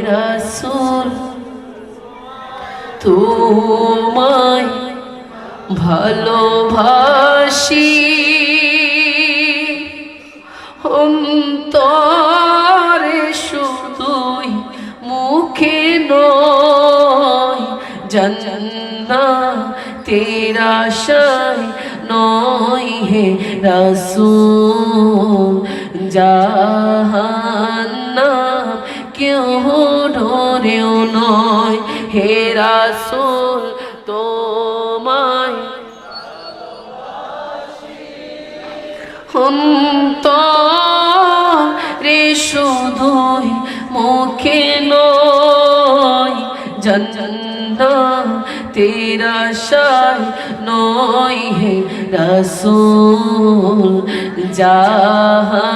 রাসূল তোমায় ভালোবাসি অন্তরে শুধুই মুখে নয় জান্নাতের আশায় নয় হে রাসূল জাহান্নাম কেউ ডরেও নয় হে রাসূল তোমায় অন্তরে শুধুই মুখে নয় জান্নাতের আশায় নয় হে রাসূল জাহান্নাম